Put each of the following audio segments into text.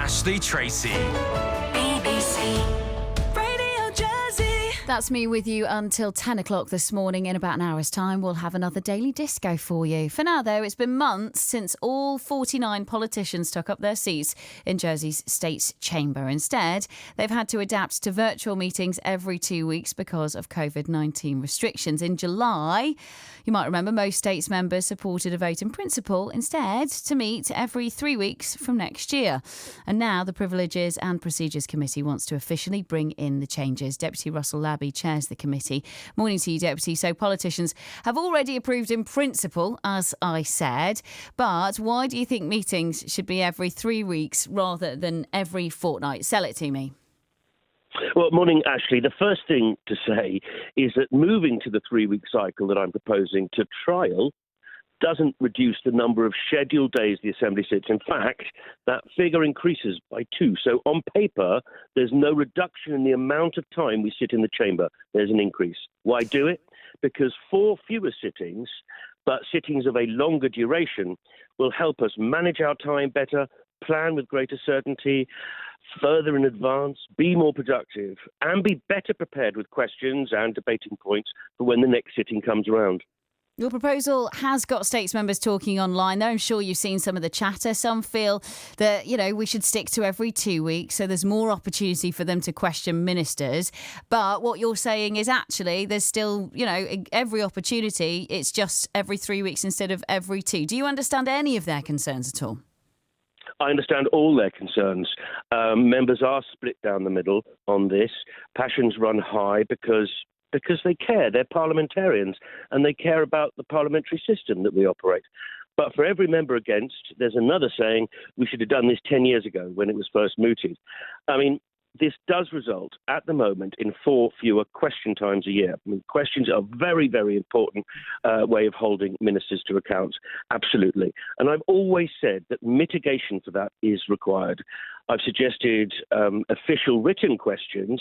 Ashley Tracy. That's me with you until 10 o'clock this morning. In about an hour's time, we'll have another Daily Disco for you. For now, though, it's been months since all 49 politicians took up their seats in Jersey's State's Chamber. Instead, they've had to adapt to virtual meetings every 2 weeks because of COVID-19 restrictions. In July, you might remember most states members supported a vote in principle instead to meet every 3 weeks from next year. And now the Privileges and Procedures Committee wants to officially bring in the changes. Deputy Russell Labby chairs the committee. Morning to you, Deputy. So politicians have already approved in principle, as I said, but why do you think meetings should be every 3 weeks rather than every fortnight? Sell it to me. Well, morning, Ashley. The first thing to say is that moving to the 3-week cycle that I'm proposing to trial doesn't reduce the number of scheduled days the Assembly sits. In fact, that figure increases by 2. So on paper, there's no reduction in the amount of time we sit in the chamber. There's an increase. Why do it? Because 4 fewer sittings, but sittings of a longer duration, will help us manage our time better, plan with greater certainty, further in advance, be more productive, and be better prepared with questions and debating points for when the next sitting comes around. Your proposal has got states members talking online, though. I'm sure you've seen some of the chatter. Some feel that, we should stick to every 2 weeks, so there's more opportunity for them to question ministers. But what you're saying is actually there's still, every opportunity. It's just every 3 weeks instead of every 2. Do you understand any of their concerns at all? I understand all their concerns. Members are split down the middle on this. Passions run high because they care. They're parliamentarians and they care about the parliamentary system that we operate. But for every member against, there's another saying we should have done this 10 years ago when it was first mooted. This does result at the moment in 4 fewer question times a year. Questions are a very, very important way of holding ministers to account. Absolutely. And I've always said that mitigation for that is required. I've suggested official written questions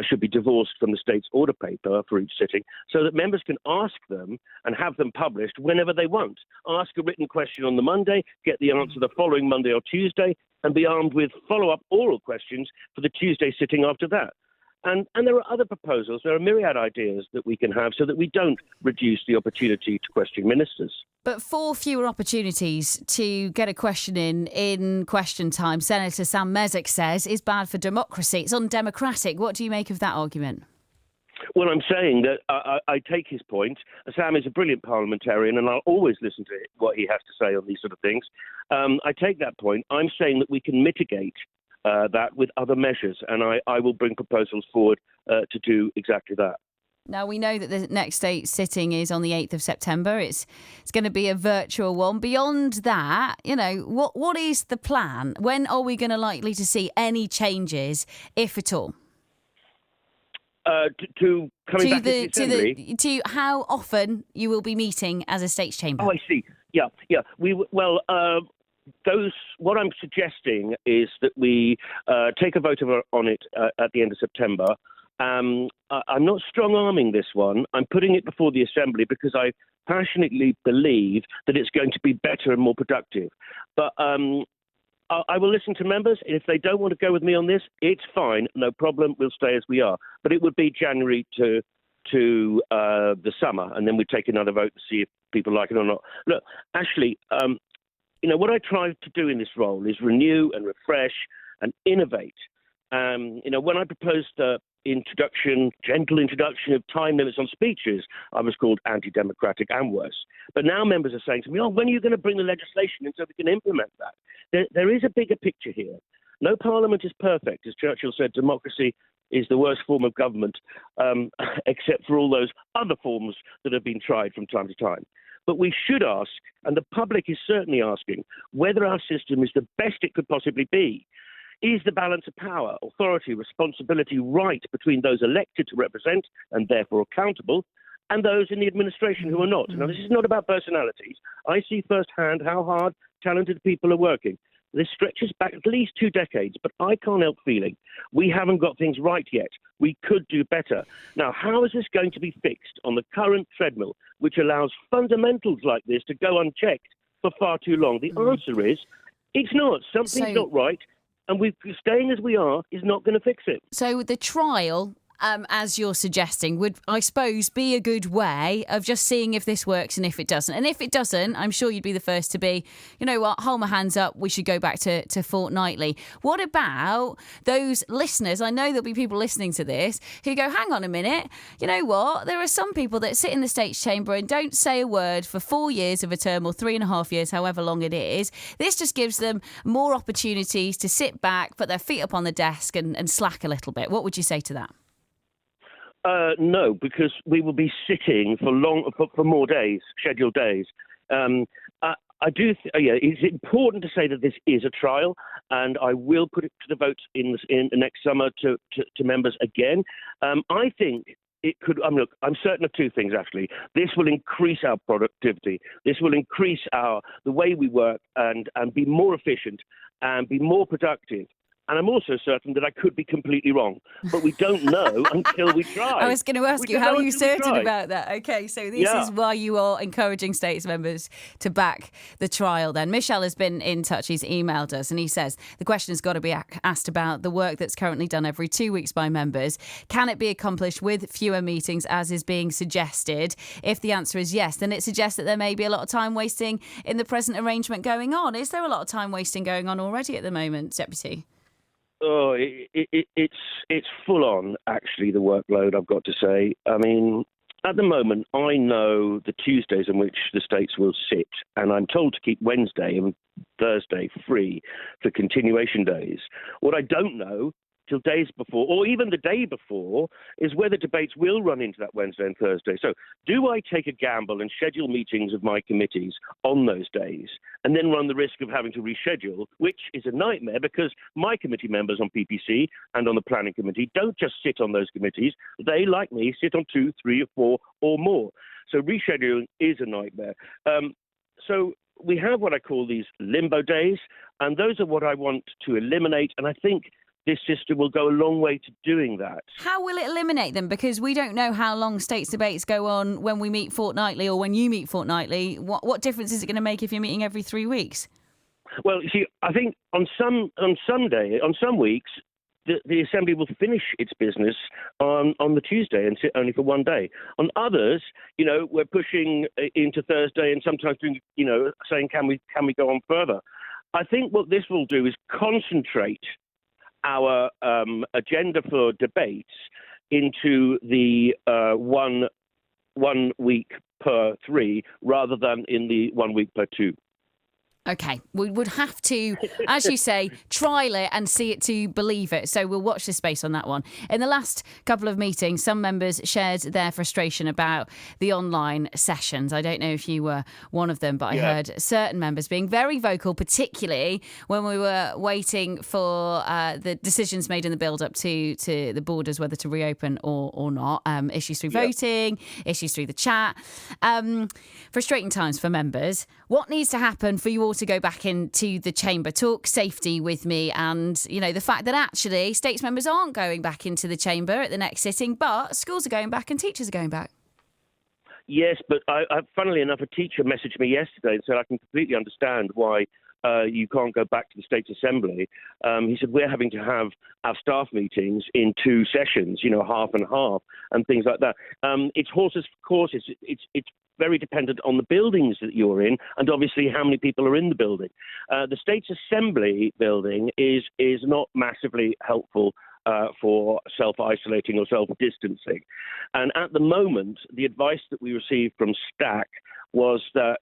should be divorced from the state's order paper for each sitting so that members can ask them and have them published whenever they want. Ask a written question on the Monday, get the answer the following Monday or Tuesday, and be armed with follow-up oral questions for the Tuesday sitting after that. And there are other proposals. There are myriad ideas that we can have so that we don't reduce the opportunity to question ministers. But 4 fewer opportunities to get a question in question time, Senator Sam Mesek says, is bad for democracy. It's undemocratic. What do you make of that argument? Well, I'm saying that I take his point. Sam is a brilliant parliamentarian, and I'll always listen to what he has to say on these sort of things. I take that point. I'm saying that we can mitigate that with other measures, and I will bring proposals forward to do exactly that. Now, we know that the next state sitting is on the 8th of September. It's going to be a virtual one. Beyond that, what is the plan? When are we going to likely to see any changes, if at all? To coming back to the Assembly? To how often you will be meeting as a States Chamber? Oh, I see. Yeah. What I'm suggesting is that we take a vote on it at the end of September. I'm not strong-arming this one. I'm putting it before the Assembly because I passionately believe that it's going to be better and more productive. But I will listen to members. If they don't want to go with me on this, it's fine. No problem. We'll stay as we are. But it would be January to the summer, and then we'd take another vote to see if people like it or not. Look, Ashley, what I try to do in this role is renew and refresh and innovate. When I proposed the gentle introduction of time limits on speeches, I was called anti-democratic and worse. But now members are saying to me, when are you going to bring the legislation in so we can implement that? There is a bigger picture here. No parliament is perfect. As Churchill said, democracy is the worst form of government, except for all those other forms that have been tried from time to time. But we should ask, and the public is certainly asking, whether our system is the best it could possibly be. Is the balance of power, authority, responsibility right between those elected to represent and therefore accountable and those in the administration who are not? Now, this is not about personalities. I see firsthand how hard talented people are working. This stretches back at least 2 decades, but I can't help feeling we haven't got things right yet. We could do better. Now, how is this going to be fixed on the current treadmill, which allows fundamentals like this to go unchecked for far too long? The answer is it's not. Something's not right. and staying as we are is not going to fix it. So the trial, as you're suggesting, would, I suppose, be a good way of just seeing if this works and if it doesn't. And if it doesn't, I'm sure you'd be the first to be, you know what, hold my hands up, we should go back to fortnightly. What about those listeners? I know there'll be people listening to this who go, hang on a minute, you know what, there are some people that sit in the States Chamber and don't say a word for 4 years of a term or 3.5 years, however long it is. This just gives them more opportunities to sit back, put their feet up on the desk and slack a little bit. What would you say to that? No, because we will be sitting for more days, scheduled days. It's important to say that this is a trial, and I will put it to the vote in the next summer to members again. I think it could. Look, I'm certain of two things actually. This will increase our productivity. This will increase the way we work and be more efficient and be more productive. And I'm also certain that I could be completely wrong. But we don't know until we try. I was going to ask you, how are you certain about that? OK, so this is why you are encouraging States members to back the trial then. Michelle has been in touch. He's emailed us and he says the question has got to be asked about the work that's currently done every 2 weeks by members. Can it be accomplished with fewer meetings as is being suggested? If the answer is yes, then it suggests that there may be a lot of time wasting in the present arrangement going on. Is there a lot of time wasting going on already at the moment, Deputy? Oh, it's full on, actually, the workload, I've got to say. I mean, at the moment, I know the Tuesdays in which the states will sit, and I'm told to keep Wednesday and Thursday free for continuation days. What I don't know till days before, or even the day before, is whether debates will run into that Wednesday and Thursday. So do I take a gamble and schedule meetings of my committees on those days and then run the risk of having to reschedule, which is a nightmare because my committee members on PPC and on the planning committee don't just sit on those committees. They, like me, sit on 2, 3 or 4 or more. So rescheduling is a nightmare. So we have what I call these limbo days, and those are what I want to eliminate. And I think this system will go a long way to doing that. How will it eliminate them? Because we don't know how long states debates go on when we meet fortnightly or when you meet fortnightly. What difference is it going to make if you're meeting every 3 weeks? Well, you see, I think on some weeks, the Assembly will finish its business on the Tuesday and sit only for one day. On others, we're pushing into Thursday and sometimes doing, saying, can we go on further? I think what this will do is concentrate our agenda for debates into the 1 week per 3 rather than in the 1 week per 2. OK, we would have to, as you say, trial it and see it to believe it. So we'll watch this space on that one. In the last couple of meetings, some members shared their frustration about the online sessions. I don't know if you were one of them, but I heard certain members being very vocal, particularly when we were waiting for the decisions made in the build-up to the borders, whether to reopen or not. Issues through voting, issues through the chat. Frustrating times for members. What needs to happen for you all to go back into the chamber? Talk safety with me, and the fact that actually states members aren't going back into the chamber at the next sitting, but schools are going back and teachers are going back. Yes, but funnily enough, a teacher messaged me yesterday and said I can completely understand why you can't go back to the States Assembly. He said we're having to have our staff meetings in 2 sessions, half and half, and things like that. It's horses for courses. It's very dependent on the buildings that you're in, and obviously how many people are in the building. The States Assembly building is not massively helpful for self-isolating or self-distancing. And at the moment, the advice that we received from STAC was that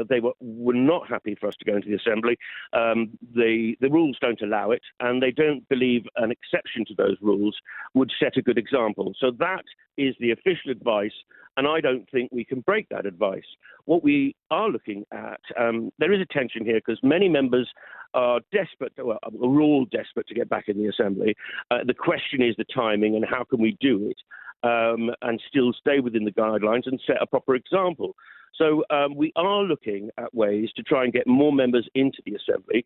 they were not happy for us to go into the Assembly. The rules don't allow it, and they don't believe an exception to those rules would set a good example. So that is the official advice, and I don't think we can break that advice. What we are looking at, there is a tension here because many members are desperate, we're all desperate to get back in the Assembly. The question is the timing and how can we do it and still stay within the guidelines and set a proper example. So we are looking at ways to try and get more members into the Assembly.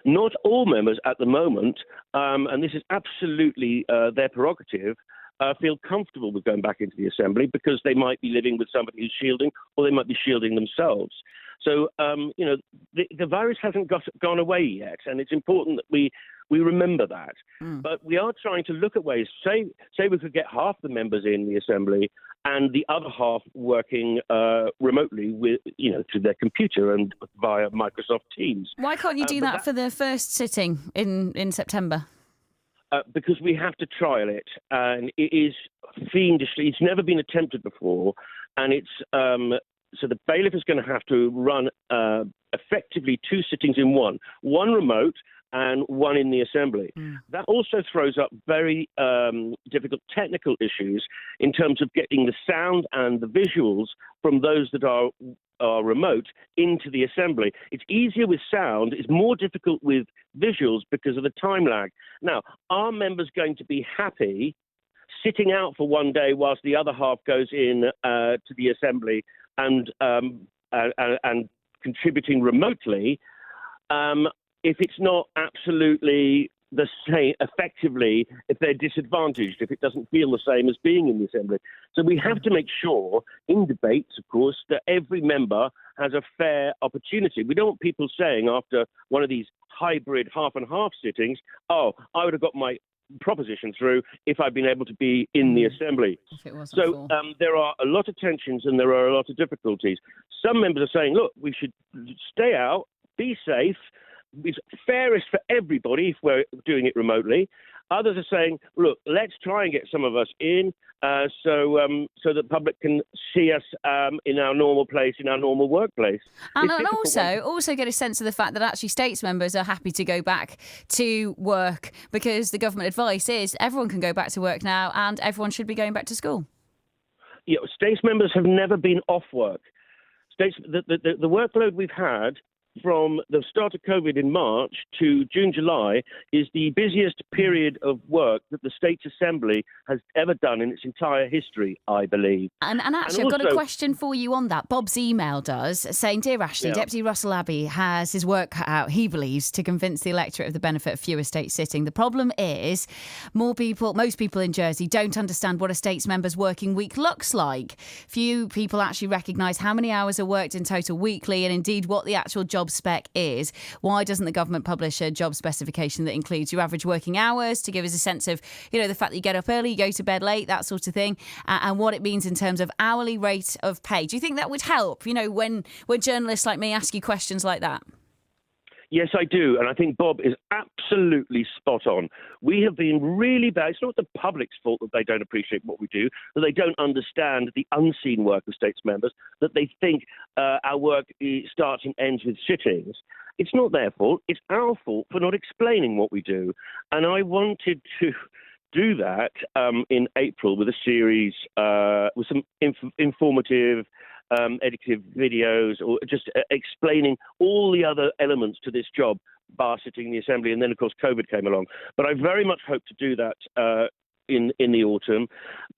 Not all members at the moment, and this is absolutely their prerogative, feel comfortable with going back into the Assembly because they might be living with somebody who's shielding or they might be shielding themselves. So, the virus hasn't gone away yet, and it's important that we remember that. But we are trying to look at ways, say we could get half the members in the Assembly and the other half working remotely with, through their computer and via Microsoft Teams. Why can't you do that for the first sitting in September? Because we have to trial it, and it is fiendishly. It's never been attempted before, and it's so the bailiff is going to have to run effectively 2 sittings in one remote and one in the Assembly. That also throws up very difficult technical issues in terms of getting the sound and the visuals from those that are remote into the Assembly. It's easier with sound. It's more difficult with visuals because of the time lag. Now, are members going to be happy sitting out for one day whilst the other half goes in to the Assembly and contributing remotely? If it's not absolutely the same, effectively, if they're disadvantaged, if it doesn't feel the same as being in the Assembly. So we have to make sure, in debates, of course, that every member has a fair opportunity. We don't want people saying after one of these hybrid half-and-half sittings, I would have got my proposition through if I'd been able to be in the Assembly. So there are a lot of tensions and there are a lot of difficulties. Some members are saying, look, we should stay out, be safe. It's fairest for everybody if we're doing it remotely. Others are saying, look, let's try and get some of us in so that the public can see us in our normal place, in our normal workplace. And also get a sense of the fact that actually states members are happy to go back to work because the government advice is everyone can go back to work now and everyone should be going back to school. Yeah, states members have never been off work. The workload we've had from the start of COVID in March to June, July is the busiest period of work that the States Assembly has ever done in its entire history, I believe. And actually, I've got a question for you on that. Bob's emailed us saying, Dear Ashley, Deputy Russell Abbey has his work cut out, he believes, to convince the electorate of the benefit of fewer states sitting. The problem is most people in Jersey don't understand what a states member's working week looks like. Few people actually recognise how many hours are worked in total weekly and indeed what the actual job spec is. Why doesn't the government publish a job specification that includes your average working hours to give us a sense of, the fact that you get up early, you go to bed late, that sort of thing, and what it means in terms of hourly rate of pay? Do you think that would help, when journalists like me ask you questions like that? Yes, I do. And I think Bob is absolutely spot on. We have been really bad. It's not the public's fault that they don't appreciate what we do, that they don't understand the unseen work of states members, that they think our work starts and ends with sittings. It's not their fault. It's our fault for not explaining what we do. And I wanted to do that in April with a series with some informative edited videos, or just explaining all the other elements to this job, bar sitting in the Assembly, and then of course COVID came along. But I very much hope to do that in the autumn,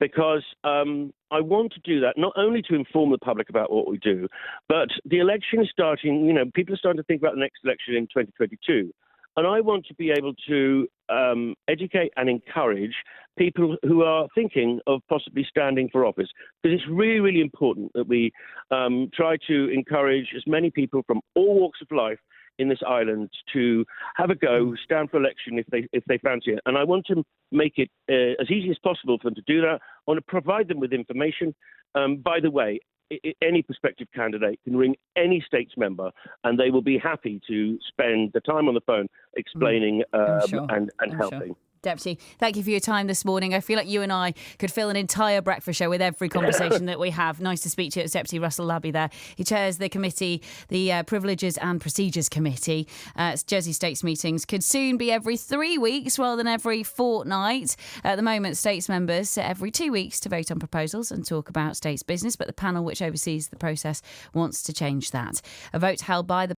because I want to do that not only to inform the public about what we do, but the election is starting. People are starting to think about the next election in 2022. And I want to be able to educate and encourage people who are thinking of possibly standing for office, because it's really, really important that we try to encourage as many people from all walks of life in this island to have a go, stand for election if they fancy it. And I want to make it as easy as possible for them to do that. I want to provide them with information. By the way, any prospective candidate can ring any states member and they will be happy to spend the time on the phone explaining and helping. Deputy, thank you for your time this morning. I feel like you and I could fill an entire breakfast show with every conversation that we have. Nice to speak to you. It's Deputy Russell Abbey there. He chairs the committee, the Privileges and Procedures Committee. Jersey States meetings could soon be every 3 weeks rather than every fortnight. At the moment, States members sit every 2 weeks to vote on proposals and talk about States business, but the panel which oversees the process wants to change that. A vote held by the